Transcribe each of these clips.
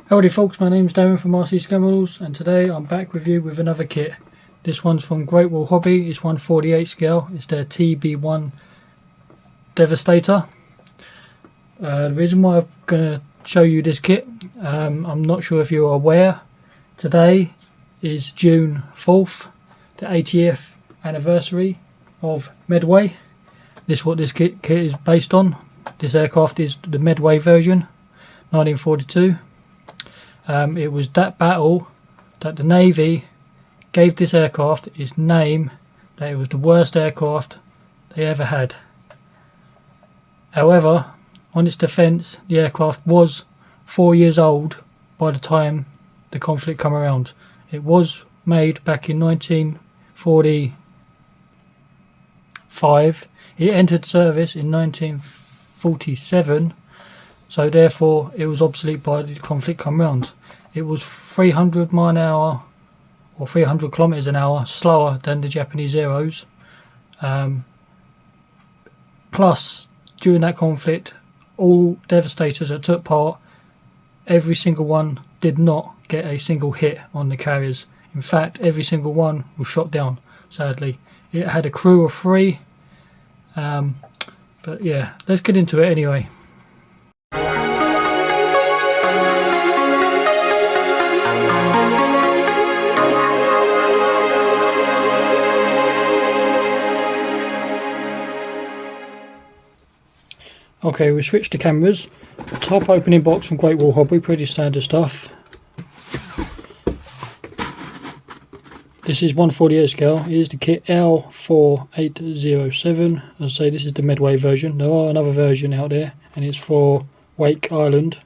Howdy folks, my name's Darren from RC Scandals, and today I'm back with you with another kit. This one's from Great Wall Hobby. It's 1/48 scale. It's their TBD-1 Devastator. The reason why I'm going to show you this kit, I'm not sure if you're aware, today is June 4th, the 80th anniversary of Midway. This is what this kit is based on. This aircraft is the Midway version, 1942. It was that battle that the Navy gave this aircraft its name, that it was the worst aircraft they ever had. However, on its defence, the aircraft was 4 years old by the time the conflict come around. It was made back in 1945. It entered service in 1947, so therefore it was obsolete by the conflict come round. It was 300 mile an hour or 300 kilometers an hour slower than the Japanese Zeros. Plus, during that conflict, all Devastators that took part, every single one did not get a single hit on the carriers. In fact, every single one was shot down, sadly. It had a crew of 3. But yeah, let's get into it anyway. Okay, we switched to cameras. Top opening box from Great Wall Hobby, pretty standard stuff. This is 1/48 scale. It is the kit L4807. As I say, this is the Midway version. There are another version out there, and it's for Wake Island.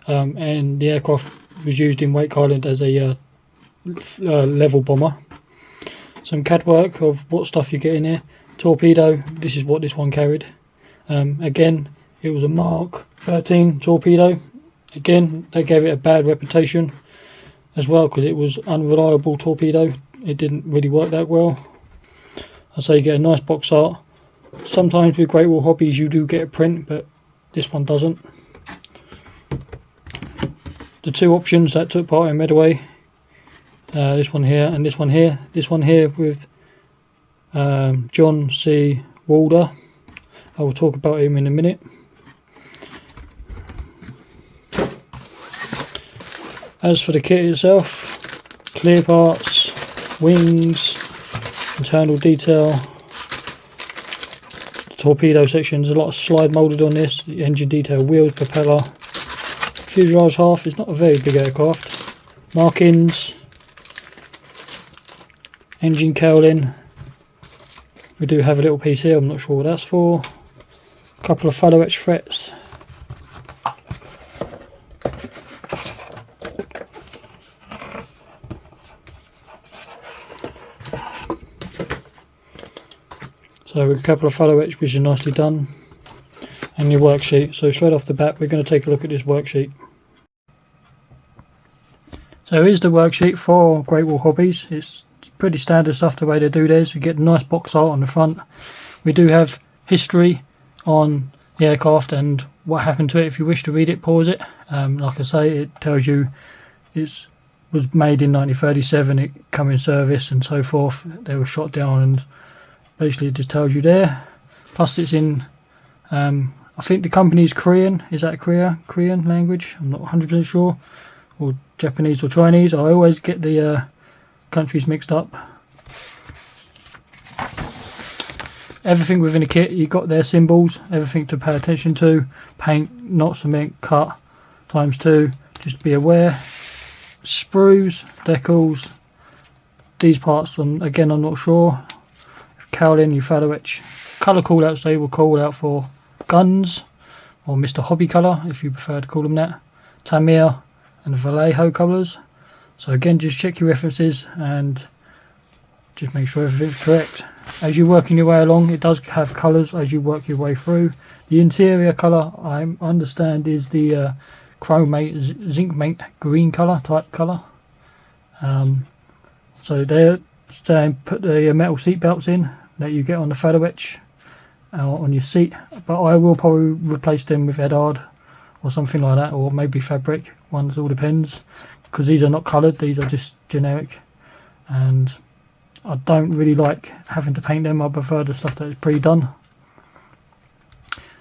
And the aircraft was used in Wake Island as a level bomber. Some CAD work of what stuff you get in here. Torpedo. This is what this one carried. Again, it was a Mark 13 torpedo. Again, they gave it a bad reputation as well because it was unreliable torpedo. It didn't really work that well. I say you get a nice box art. Sometimes with Great Wall Hobbies you do get a print, but this one doesn't. The two options that took part in Midway, this one here and this one here. This one here with John C. Walder. I will talk about him in a minute. As for the kit itself, clear parts, wings, internal detail, the torpedo section, there's a lot of slide moulded on this, the engine detail, wheels, propeller, fuselage half. It's not a very big aircraft. Markings, engine cowling. We do have a little piece here, I'm not sure what that's for. A couple of fellow etch frets. So a couple of fellow etch which is nicely done. And your worksheet. So straight off the bat we're going to take a look at this worksheet. So here's the worksheet for Great Wall Hobbies. It's pretty standard stuff the way they do theirs. We get a nice box art on the front. We do have history on the aircraft and what happened to it. If you wish to read it, pause it. Like I say, it tells you it was made in 1937, it come in service and so forth. They were shot down, and basically it just tells you there. Plus it's in, I think the company's Korean. Is that Korean language? I'm not 100% sure. Or Japanese or Chinese. I always get the countries mixed up. Everything within the kit, you got their symbols, everything to pay attention to. Paint, not cement, cut, ×2. Just be aware. Sprues, decals. These parts, again, I'm not sure. Cowling, your fellow etch. Colour callouts, they will call out for guns, or Mr. Hobby Colour, if you prefer to call them that. Tamiya and Vallejo colours. So again, just check your references and just make sure everything's correct. As you working your way along, it does have colours as you work your way through. The interior colour, I understand, is the chromate, zinc mate green colour, type colour. So they're saying put the metal seat belts in that you get on the fellow etch on your seat, but I will probably replace them with Edard or something like that, or maybe fabric ones, all depends, because these are not coloured, these are just generic, and I don't really like having to paint them. I prefer the stuff that is pre-done.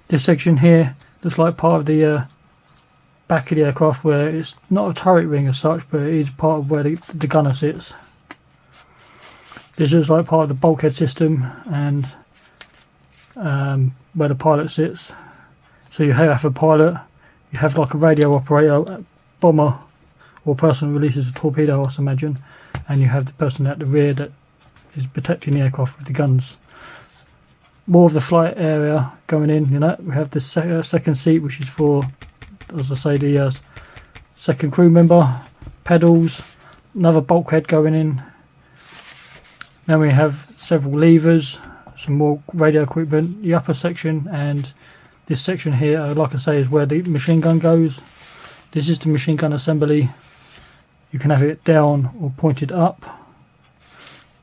This section here looks like part of the back of the aircraft, where it's not a turret ring as such, but it is part of where the gunner sits. This looks like part of the bulkhead system and where the pilot sits. So you have a pilot, you have like a radio operator, bomber, or person who releases a torpedo, I imagine, and you have the person at the rear that is protecting the aircraft with the guns. More of the flight area going in, you know, we have the second seat, which is for, as I say, the second crew member, pedals, another bulkhead going in. Then we have several levers, some more radio equipment, the upper section, and this section here, like I say, is where the machine gun goes. This is the machine gun assembly. You can have it down or pointed up.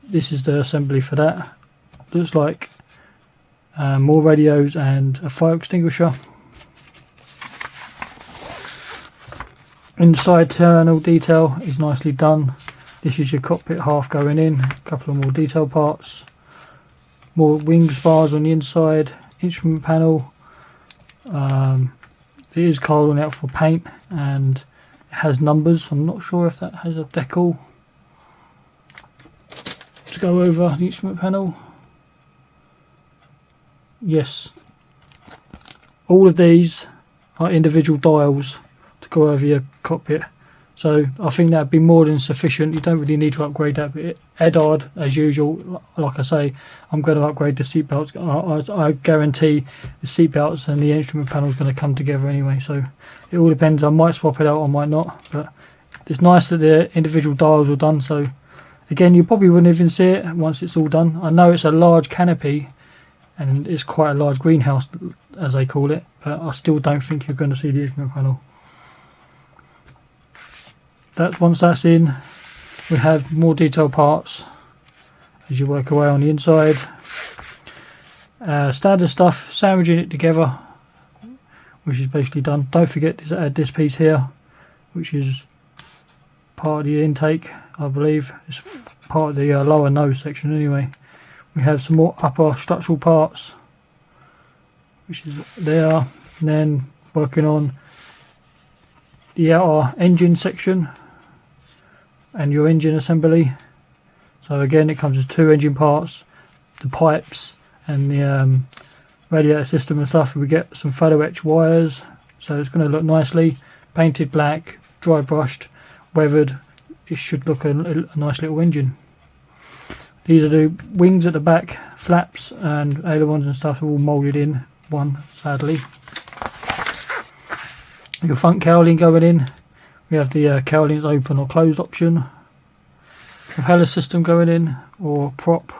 This is the assembly for that. Looks like more radios and a fire extinguisher. Inside internal detail is nicely done. This is your cockpit half going in, a couple of more detail parts, more wing spars on the inside, instrument panel. It is calling out for paint and it has numbers. I'm not sure if that has a decal. To go over the instrument panel, yes, all of these are individual dials to go over your cockpit, so I think that'd be more than sufficient. You don't really need to upgrade that bit. Edard, as usual, like I say, I'm going to upgrade the seatbelts. I guarantee the seatbelts and the instrument panel is going to come together anyway, so it all depends. I might swap it out, I might not, but it's nice that the individual dials are done. So again, you probably wouldn't even see it once it's all done. I know it's a large canopy and it's quite a large greenhouse, as they call it, but I still don't think you're going to see the instrument panel. Once that's in, we have more detailed parts as you work away on the inside. Standard stuff, sandwiching it together, which is basically done. Don't forget to add this piece here, which is part of the intake, I believe. It's part of the lower nose section anyway. We have some more upper structural parts, which is there, and then working on the outer engine section and your engine assembly. So again, it comes with two engine parts, the pipes and the radiator system and stuff. We get some photo etch wires, so it's going to look nicely painted black, dry brushed, weathered. It should look a nice little engine. These are the wings at the back, flaps and ailerons and stuff are all moulded in one, sadly. Your front cowling going in. We have the cowlings open or closed option. Propeller system going in, or prop,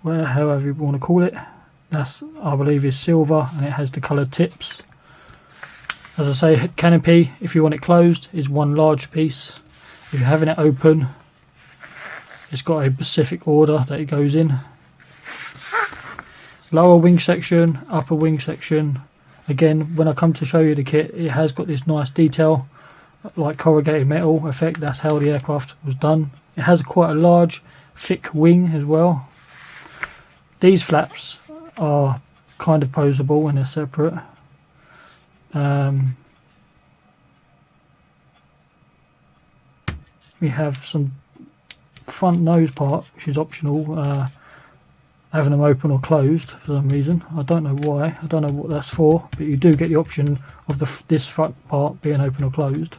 however you want to call it. That's, I believe, is silver and it has the coloured tips. As I say, canopy, if you want it closed, is one large piece. If you're having it open, it's got a specific order that it goes in. Lower wing section, upper wing section. Again, when I come to show you the kit, it has got this nice detail, like corrugated metal effect. That's how the aircraft was done. It has quite a large, thick wing as well. These flaps are kind of posable and they're separate. We have some front nose part, which is optional, having them open or closed for some reason. I don't know why, I don't know what that's for, but you do get the option of this front part being open or closed.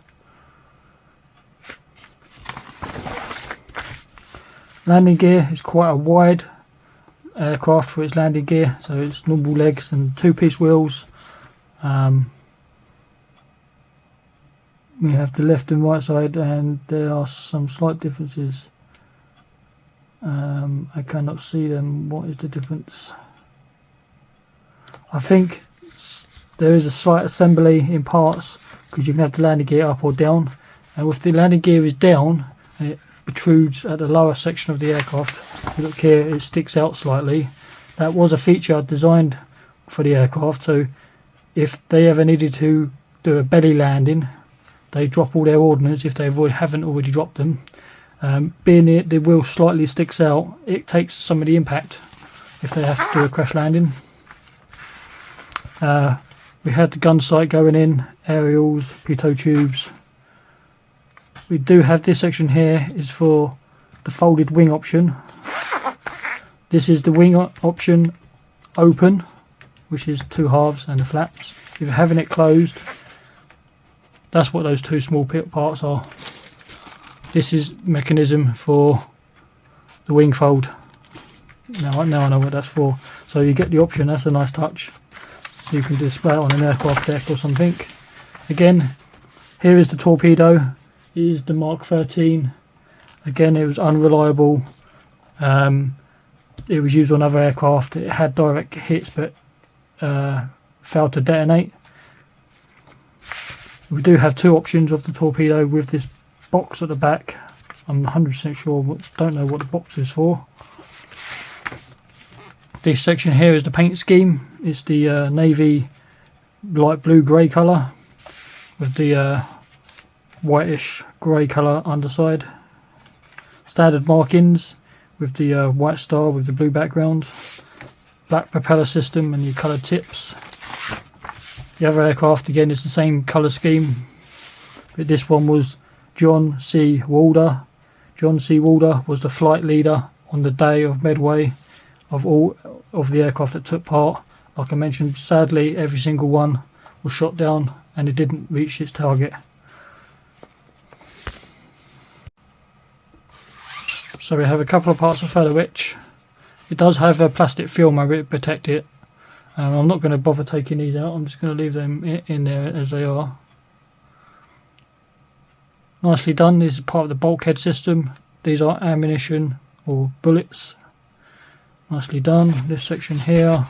Landing gear is quite a wide aircraft for its landing gear, so it's normal legs and two-piece wheels. We have the left and right side, and there are some slight differences. I cannot see them. What is the difference? I think there is a slight assembly in parts, because you can have the landing gear up or down, and if the landing gear is down and it protrudes at the lower section of the aircraft, look here, it sticks out slightly. That was a feature designed for the aircraft, so if they ever needed to do a belly landing, they drop all their ordnance if they haven't already dropped them. Being the wheel slightly sticks out, it takes some of the impact if they have to do a crash landing. We had the gun sight going in, aerials, pitot tubes. We do have this section here is for the folded wing option. This is the wing option open, which is 2 halves and the flaps. If you're having it closed, that's what those 2 small parts are. This is mechanism for the wing fold. Now I know what that's for. So you get the option, that's a nice touch. So you can display it on an aircraft deck or something. Again, here is the torpedo. It is the Mark 13. Again, it was unreliable. It was used on other aircraft. It had direct hits but failed to detonate. We do have 2 options of the torpedo with this box at the back. I'm 100% sure, don't know what the box is for. This section here is the paint scheme. It's the navy light blue grey colour with the whitish grey colour underside. Standard markings with the white star with the blue background. Black propeller system and your coloured tips. The other aircraft again is the same colour scheme, but this one was John C. Walder. John C. Walder was the flight leader on the day of Midway of all of the aircraft that took part. Like I mentioned, sadly every single one was shot down and it didn't reach its target. So we have a couple of parts of feather witch. It does have a plastic film over it to protect it. I'm not going to bother taking these out, I'm just going to leave them in there as they are. Nicely done. This is part of the bulkhead system. These are ammunition or bullets. Nicely done. This section here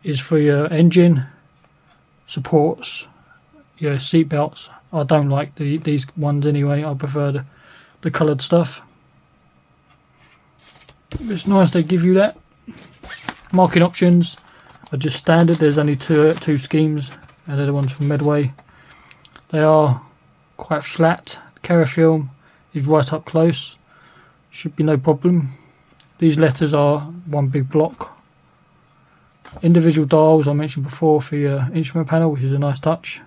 is for your engine supports, your seat belts. I don't like these ones anyway. I prefer the coloured stuff. It's nice they give you that. Marking options are just standard. There's only two schemes, and they're the ones from Midway. They are quite flat. The carrier film is right up close. Should be no problem. These letters are one big block. Individual dials I mentioned before for your instrument panel, which is a nice touch.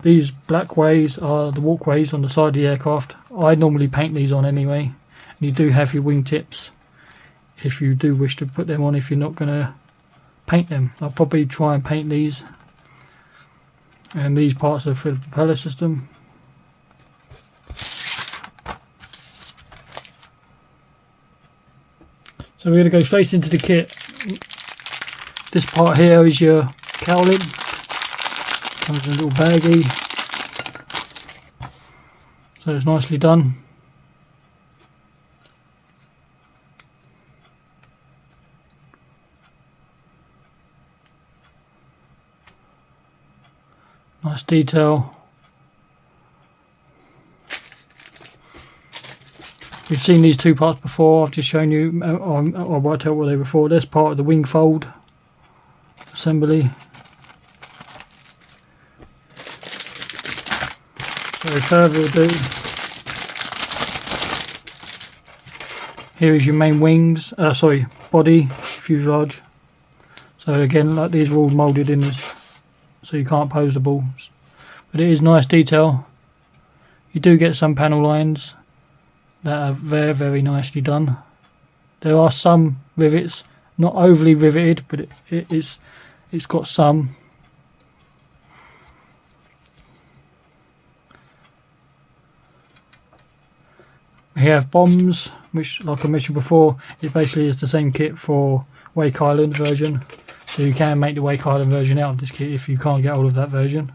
These black ways are the walkways on the side of the aircraft. I normally paint these on anyway. And you do have your wingtips if you do wish to put them on if you're not going to paint them. I'll probably try and paint these. And these parts are for the propeller system. So we're going to go straight into the kit. This part here is your cowling. Comes in a little baggie. So it's nicely done. Nice detail. We've seen these 2 parts before. I've just shown you. I'll worked out what they were for. This part of the wing fold assembly. So further ado, here is your main wings. Body fuselage. So again, like these are all moulded in this, so you can't pose the balls. But it is nice detail. You do get some panel lines that are very, very nicely done. There are some rivets, not overly riveted, but it's got some. We have bombs, which, like I mentioned before, it basically is the same kit for Wake Island version. So you can make the Wake Island version out of this kit if you can't get all of that version.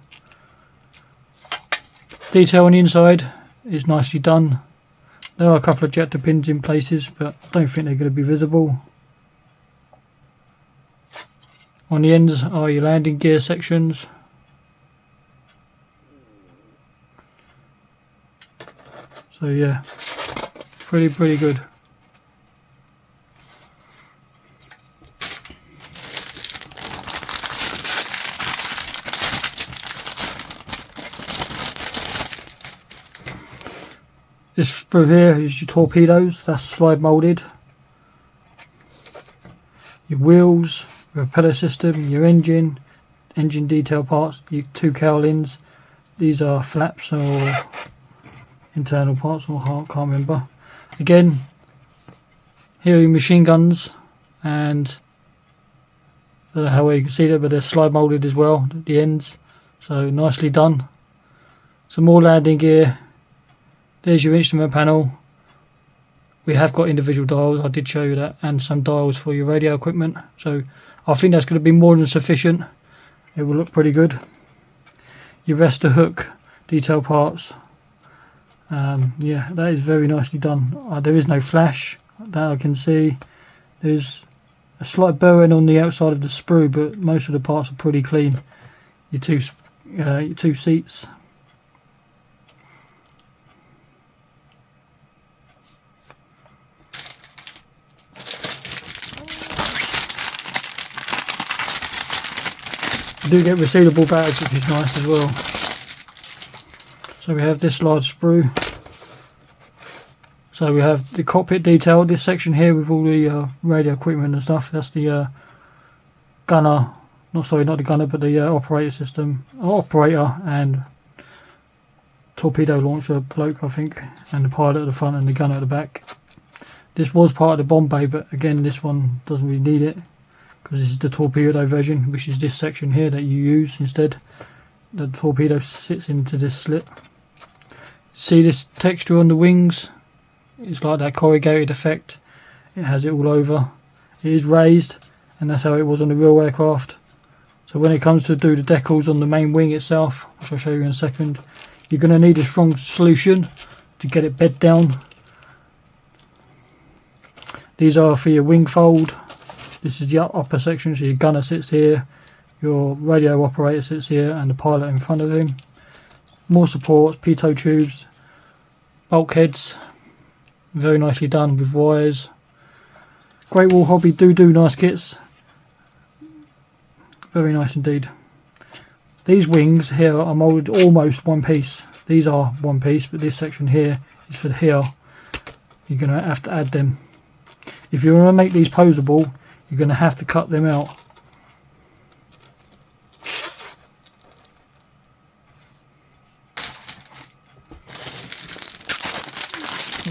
Detail on the inside is nicely done. There are a couple of ejector pins in places, but I don't think they're going to be visible. On the ends are your landing gear sections. So yeah, pretty good. This sprue here is your torpedoes, that's slide moulded. Your wheels, your propeller system, your engine detail parts, your 2 cowlings. These are flaps or internal parts, or I can't remember. Again, here are your machine guns, and I don't know how well you can see that, but they're slide moulded as well at the ends, so nicely done. Some more landing gear. There's your instrument panel. We have got individual dials, I did show you that, and some dials for your radio equipment, so I think that's going to be more than sufficient. It will look pretty good. Your rest of hook detail parts. Yeah, that is very nicely done. There is no flash that I can see. There's a slight burring on the outside of the sprue, but most of the parts are pretty clean. Your two seats. You do get resealable bags, which is nice as well. So we have this large sprue. So we have the cockpit detail, this section here with all the radio equipment and stuff. That's the gunner, not the gunner, but the operator and torpedo launcher bloke, I think, and the pilot at the front and the gunner at the back. This was part of the bomb bay, but again, this one doesn't really need it, because this is the torpedo version, which is this section here that you use instead. The torpedo sits into this slit. See this texture on the wings? It's like that corrugated effect. It has it all over. It is raised, and that's how it was on the real aircraft. So when it comes to do the decals on the main wing itself, which I'll show you in a second, you're going to need a strong solution to get it bed down. These are for your wing fold. This is the upper section, so your gunner sits here, your radio operator sits here, and the pilot in front of him. More supports, pitot tubes, bulkheads, very nicely done with wires. Great Wall Hobby do nice kits, very nice indeed. These wings here are moulded almost one piece. These are one piece, but this section here is for here. You're going to have to add them. If you want to make these posable, you're going to have to cut them out.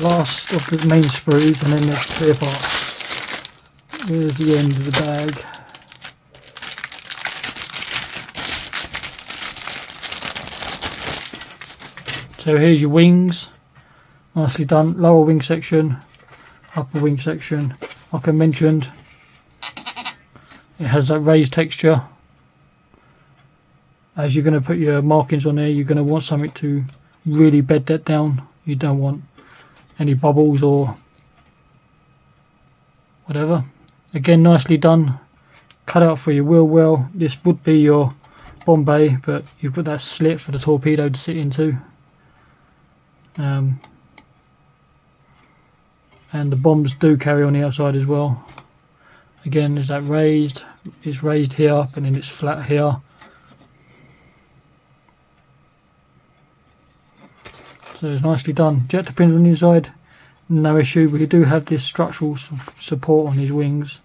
Last of the main sprues, and then there's clear parts. Here's the end of the bag. So here's your wings, nicely done. Lower wing section, upper wing section. Like I mentioned, it has that raised texture. As you're going to put your markings on there, you're going to want something to really bed that down. You don't want any bubbles or whatever. Again, nicely done. Cut out for your wheel well. This would be your bomb bay, but you put that slit for the torpedo to sit into. And the bombs do carry on the outside as well. Again, there's that raised. It's raised here, and then it's flat here. So it's nicely done. Jet pins on the inside, no issue. We do have this structural support on these wings.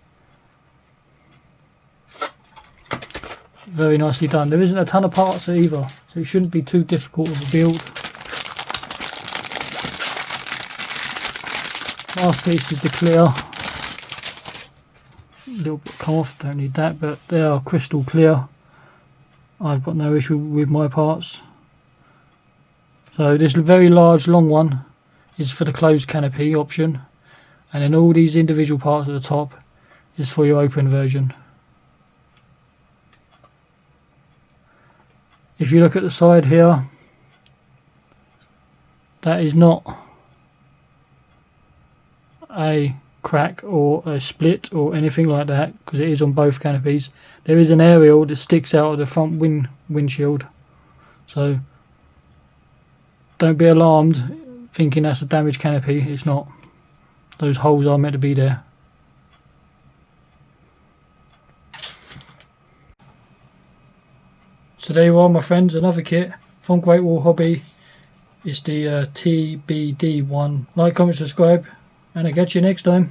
Very nicely done. There isn't a ton of parts either, so it shouldn't be too difficult of a build. Last piece is the clear. A little bit come off, don't need that, but they are crystal clear. I've got no issue with my parts. So this very large long one is for the closed canopy option, and then all these individual parts at the top is for your open version. If you look at the side here, that is not a crack or a split or anything like that, because it is on both canopies. There is an aerial that sticks out of the front windshield, so don't be alarmed thinking that's a damaged canopy. It's not. Those holes are meant to be there. So there you are, my friends, another kit from Great Wall Hobby. It's the TBD-1. Like, comment, subscribe, and I'll catch you next time.